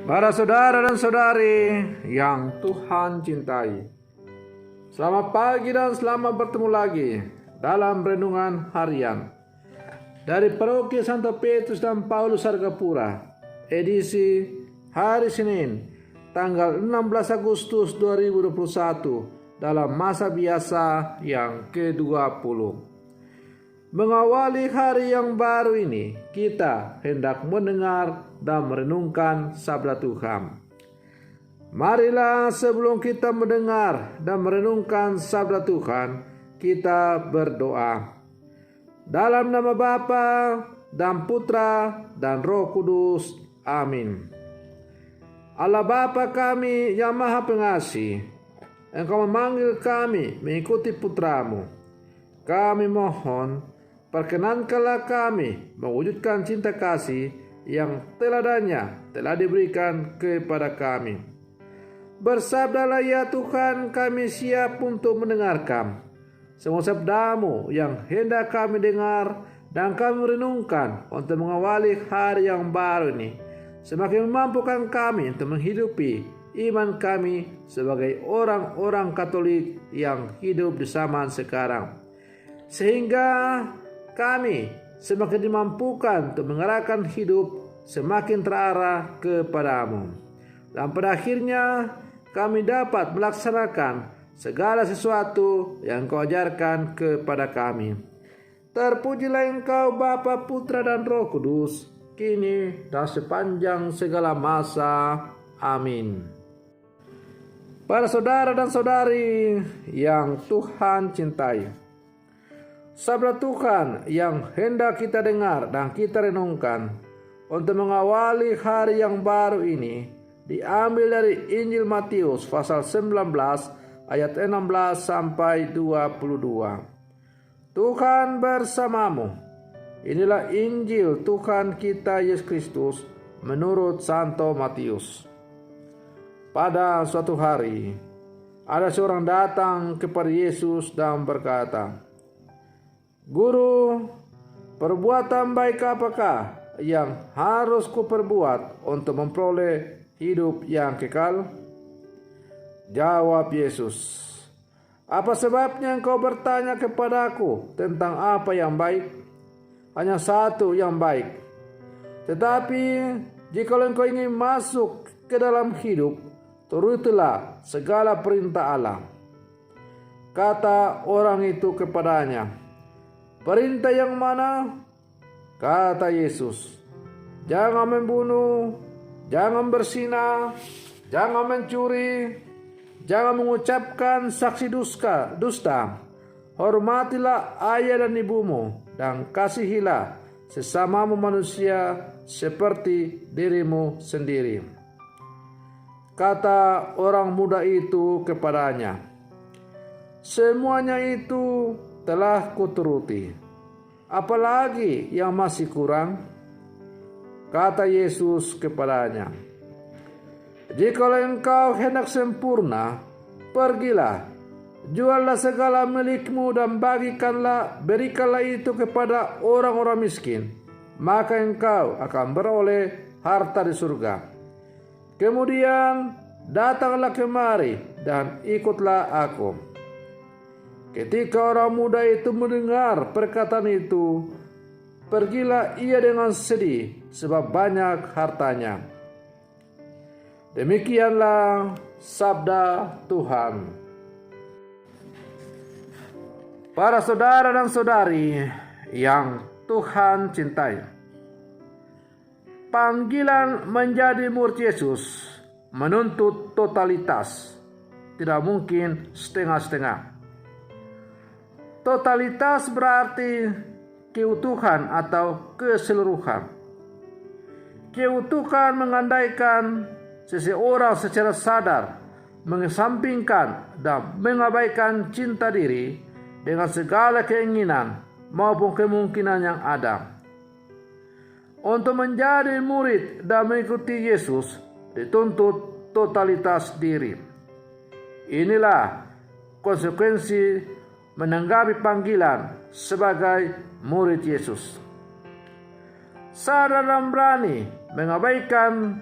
Para saudara dan saudari yang Tuhan cintai, selamat pagi dan selamat bertemu lagi dalam renungan harian dari Paroki Santo Petrus dan Paulus Sargapura, edisi hari Senin, tanggal 16 Agustus 2021 dalam masa biasa yang ke-20. Mengawali hari yang baru ini, kita hendak mendengar dan merenungkan sabda Tuhan. Marilah sebelum kita mendengar dan merenungkan sabda Tuhan, kita berdoa. Dalam nama Bapa dan Putra dan Roh Kudus. Amin. Allah Bapa kami yang Maha Pengasih, Engkau memanggil kami mengikuti Putramu. Kami mohon, perkenankanlah kami mewujudkan cinta kasih yang teladannya telah diberikan kepada kami. Bersabdalah ya Tuhan, kami siap untuk mendengarkan semua sabdamu yang hendak kami dengar dan kami renungkan untuk mengawali hari yang baru ini. Semakin memampukan kami untuk menghidupi iman kami sebagai orang-orang Katolik yang hidup di zaman sekarang, sehingga kami semakin dimampukan untuk mengarahkan hidup semakin terarah kepadamu. Dan pada akhirnya kami dapat melaksanakan segala sesuatu yang Kau ajarkan kepada kami. Terpujilah Engkau Bapa, Putra dan Roh Kudus, kini dan sepanjang segala masa. Amin. Para saudara dan saudari yang Tuhan cintai, sabda Tuhan yang hendak kita dengar dan kita renungkan untuk mengawali hari yang baru ini diambil dari Injil Matius pasal 19 ayat 16 sampai 22. Tuhan bersamamu. Inilah Injil Tuhan kita Yesus Kristus menurut Santo Matius. Pada suatu hari ada seorang datang kepada Yesus dan berkata, "Guru, perbuatan baik apakah yang harus kuperbuat untuk memperoleh hidup yang kekal?" Jawab Yesus, "Apa sebabnya engkau bertanya kepadaku tentang apa yang baik? Hanya satu yang baik. Tetapi jika engkau ingin masuk ke dalam hidup, turutilah segala perintah Allah." Kata orang itu kepadanya, "Perintah yang mana?" Kata Yesus, "Jangan membunuh, jangan berzina, jangan mencuri, jangan mengucapkan saksi dusta, hormatilah ayah dan ibumu, dan kasihilah sesamamu manusia seperti dirimu sendiri." Kata orang muda itu kepadanya, "Semuanya itu telah kuturuti. Apalagi yang masih kurang?" Kata Yesus kepadanya, "Jikalau engkau hendak sempurna, pergilah, juallah segala milikmu dan berikanlah itu kepada orang-orang miskin, maka engkau akan beroleh harta di surga. Kemudian datanglah kemari dan ikutlah aku." Ketika orang muda itu mendengar perkataan itu, pergilah ia dengan sedih sebab banyak hartanya. Demikianlah sabda Tuhan. Para saudara dan saudari yang Tuhan cintai, panggilan menjadi murid Yesus menuntut totalitas, tidak mungkin setengah-setengah. Totalitas berarti keutuhan atau keseluruhan. Keutuhan mengandaikan seseorang secara sadar mengesampingkan dan mengabaikan cinta diri dengan segala keinginan maupun kemungkinan yang ada. Untuk menjadi murid dan mengikuti Yesus dituntut totalitas diri. Inilah konsekuensi menanggapi panggilan sebagai murid Yesus. Sadar dan berani mengabaikan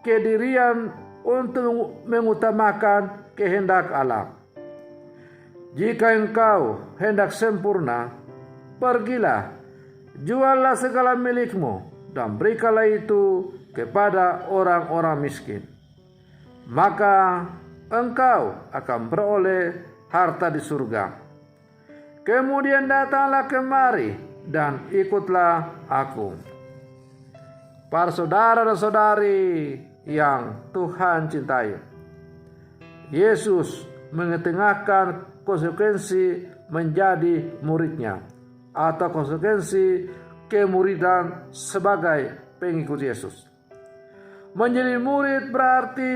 kedirian untuk mengutamakan kehendak Allah. Jika engkau hendak sempurna, pergilah, juallah segala milikmu dan berikanlah itu kepada orang-orang miskin. Maka engkau akan beroleh harta di surga. Kemudian datanglah kemari dan ikutlah aku. Para saudara dan saudari yang Tuhan cintai, Yesus mengetengahkan konsekuensi menjadi muridnya atau konsekuensi kemuridan sebagai pengikut Yesus. Menjadi murid berarti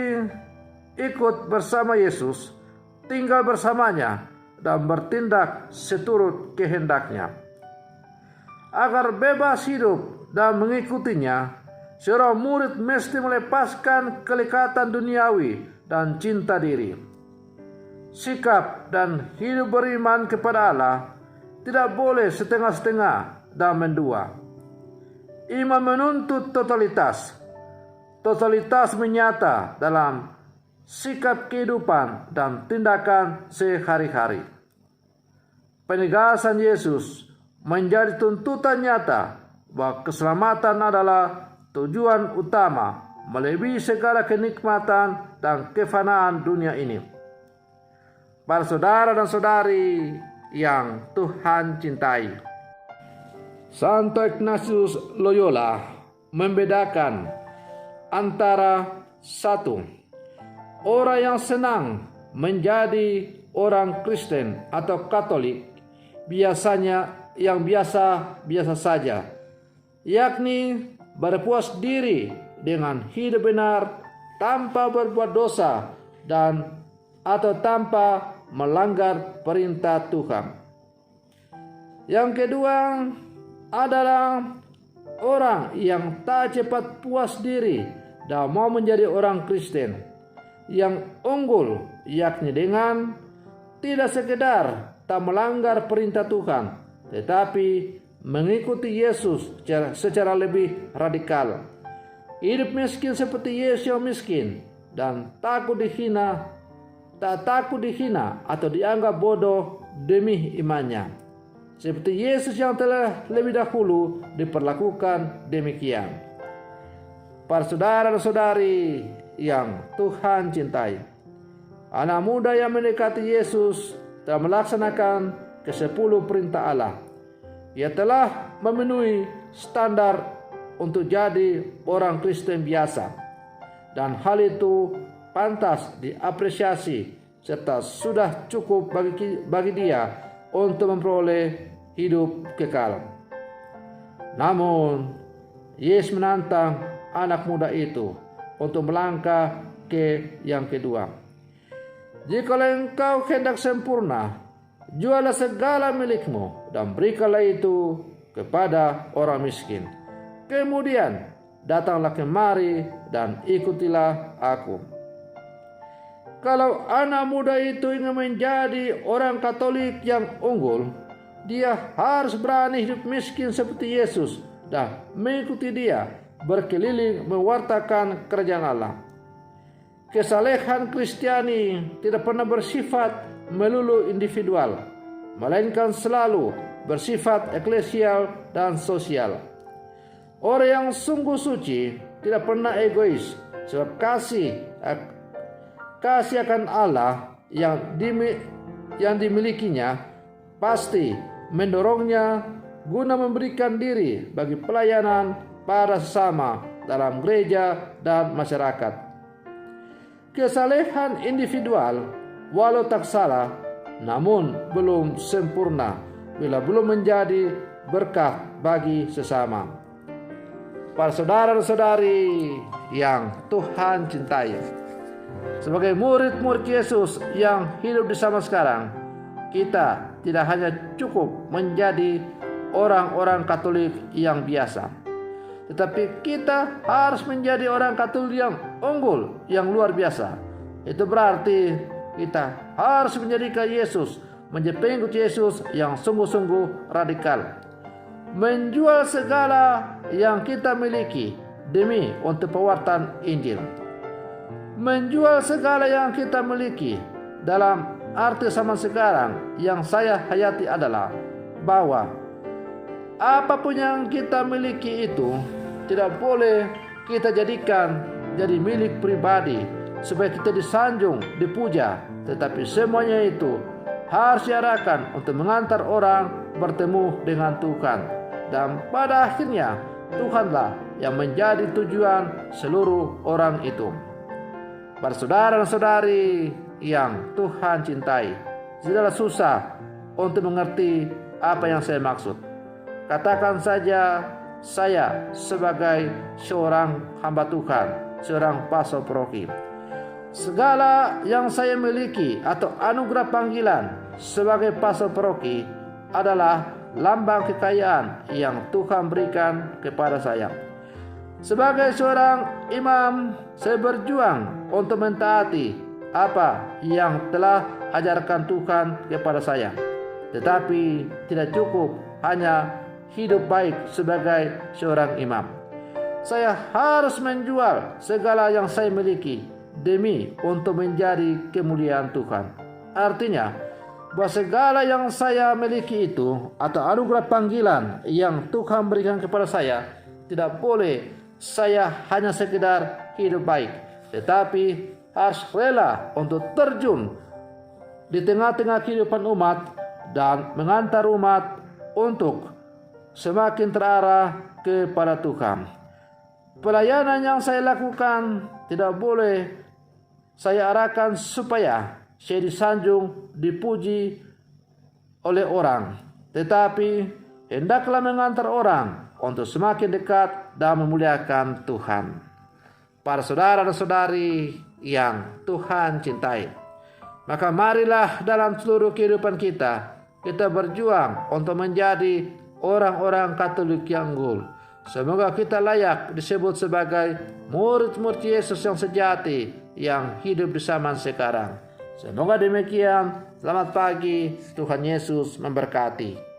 ikut bersama Yesus, tinggal bersamanya, dan bertindak seturut kehendaknya. Agar bebas hidup dan mengikutinya, seorang murid mesti melepaskan kelekatan duniawi dan cinta diri. Sikap dan hidup beriman kepada Allah tidak boleh setengah-setengah dan mendua. Iman menuntut totalitas. Totalitas menyata dalam sikap kehidupan dan tindakan sehari-hari. Penegasan Yesus menjadi tuntutan nyata bahwa keselamatan adalah tujuan utama melebihi segala kenikmatan dan kefanaan dunia ini. Para saudara dan saudari yang Tuhan cintai, Santo Ignatius Loyola membedakan antara satu, orang yang senang menjadi orang Kristen atau Katolik biasanya yang biasa-biasa saja, yakni berpuas diri dengan hidup benar tanpa berbuat dosa dan atau tanpa melanggar perintah Tuhan. Yang kedua adalah orang yang tak cepat puas diri dan mau menjadi orang Kristen yang unggul, yakni dengan tidak sekedar tak melanggar perintah Tuhan, tetapi mengikuti Yesus secara lebih radikal. Hidup miskin seperti Yesus yang miskin dan tak takut dihina atau dianggap bodoh demi imannya. Seperti Yesus yang telah lebih dahulu diperlakukan demikian. Para saudara dan saudari yang Tuhan cintai, anak muda yang mendekati Yesus telah melaksanakan ke-10 perintah Allah. Ia telah memenuhi standar untuk jadi orang Kristen biasa, dan hal itu pantas diapresiasi serta sudah cukup bagi dia untuk memperoleh hidup kekal. Namun, Yesus menantang anak muda itu untuk melangkah ke yang kedua. Jikalau engkau hendak sempurna, jualah segala milikmu dan berikanlah itu kepada orang miskin. Kemudian datanglah kemari dan ikutilah aku. Kalau anak muda itu ingin menjadi orang Katolik yang unggul, dia harus berani hidup miskin seperti Yesus dan mengikuti dia berkeliling mewartakan kerajaan Allah. Kesalehan Kristiani tidak pernah bersifat melulu individual, melainkan selalu bersifat eklesial dan sosial. Orang yang sungguh suci tidak pernah egois, sebab kasih akan Allah yang dimilikinya pasti mendorongnya guna memberikan diri bagi pelayanan para sesama dalam gereja dan masyarakat. Kesalehan individual walau tak salah, namun belum sempurna bila belum menjadi berkah bagi sesama. Para saudara dan saudari yang Tuhan cintai, sebagai murid-murid Yesus yang hidup di zaman sekarang, kita tidak hanya cukup menjadi orang-orang Katolik yang biasa, tetapi kita harus menjadi orang Katolik yang unggul, yang luar biasa. Itu berarti kita harus menjadikan Yesus menjadi pengikut Yesus yang sungguh-sungguh radikal. Menjual segala yang kita miliki demi untuk pewartaan Injil. Menjual segala yang kita miliki dalam arti zaman sekarang yang saya hayati adalah bahwa apapun yang kita miliki itu tidak boleh kita jadikan jadi milik pribadi supaya kita disanjung, dipuja, tetapi semuanya itu harus diarahkan untuk mengantar orang bertemu dengan Tuhan. Dan pada akhirnya Tuhanlah yang menjadi tujuan seluruh orang itu. Para saudara dan saudari yang Tuhan cintai, tidaklah susah untuk mengerti apa yang saya maksud. Katakan saja saya sebagai seorang hamba Tuhan, seorang pastor paroki. Segala yang saya miliki atau anugerah panggilan sebagai pastor paroki adalah lambang kekayaan yang Tuhan berikan kepada saya. Sebagai seorang imam, saya berjuang untuk mentaati apa yang telah ajarkan Tuhan kepada saya. Tetapi tidak cukup hanya hidup baik sebagai seorang imam. Saya harus menjual segala yang saya miliki demi untuk menjadi kemuliaan Tuhan. Artinya, bahwa segala yang saya miliki itu atau anugerah panggilan yang Tuhan berikan kepada saya tidak boleh saya hanya sekedar hidup baik, tetapi harus rela untuk terjun di tengah-tengah kehidupan umat dan mengantar umat untuk semakin terarah kepada Tuhan. Pelayanan yang saya lakukan tidak boleh saya arahkan supaya saya disanjung, dipuji oleh orang, tetapi hendaklah mengantar orang untuk semakin dekat dan memuliakan Tuhan. Para saudara dan saudari yang Tuhan cintai, maka marilah dalam seluruh kehidupan kita berjuang untuk menjadi orang-orang Katolik yang unggul. Semoga kita layak disebut sebagai murid-murid Yesus yang sejati yang hidup di zaman sekarang. Semoga demikian. Selamat pagi, Tuhan Yesus memberkati.